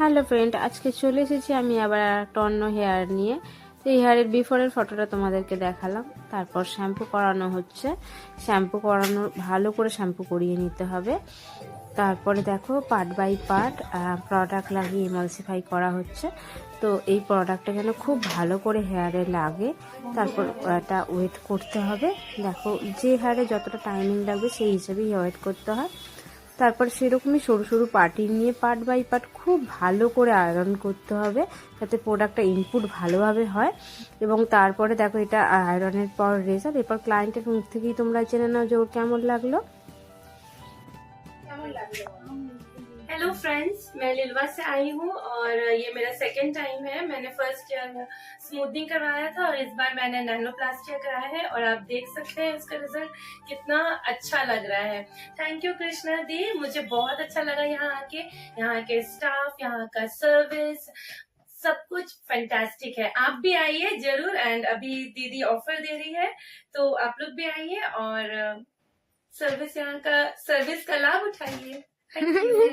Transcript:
Hello friend, আজকে চলে এসেছি আমি আবার একটা অন্য হেয়ার নিয়ে। তো এই হেয়ারের বিফোরের ফটোটা তোমাদেরকে দেখালাম। তারপর শ্যাম্পু করানো হচ্ছে। শ্যাম্পু করানো ভালো করে শ্যাম্পু করিয়ে নিতে হবে। তারপরে দেখো পার্ট বাই পার্ট প্রোডাক্ট লাগিয়ে ইমালসিফাই করা হচ্ছে। তো এই প্রোডাক্টটা যেন খুব ভালো করে হেয়ারে লাগে, তারপর এটা ওয়েট করতে হবে। দেখো যে হেয়ারে যতটা টাইমিং লাগবে সেই হিসেবেই ওয়েট করতে হয়। তারপর সেরকমই সরু সরু পার্টি নিয়ে পার্ট বাই পার্ট খুব ভালো করে আয়রন করতে হবে, যাতে প্রোডাক্টটা ইনপুট ভালোভাবে হয়। এবং তারপরে দেখো এটা আয়রনের পর রেজাল্ট, এরপর ক্লায়েন্টের মুখ থেকেই তোমরা জেনে নাও যে ওর কেমন লাগলো। हेलो फ्रेंड्स, मैं लिलवा से आई हूँ और ये मेरा सेकंड टाइम है। मैंने फर्स्ट ईयर स्मूथनिंग करवाया था और इस बार मैंने नैनोप्लास्टिया कराया है और आप देख सकते हैं इसका रिजल्ट कितना अच्छा लग रहा है। थैंक यू कृष्णा दी, मुझे बहुत अच्छा लगा यहाँ के स्टाफ, यहाँ का सर्विस, सब कुछ फैंटास्टिक है। आप भी आइए जरूर। एंड अभी दीदी ऑफर दे रही है, तो आप लोग भी आइए और सर्विस का लाभ उठाइए। Thank you.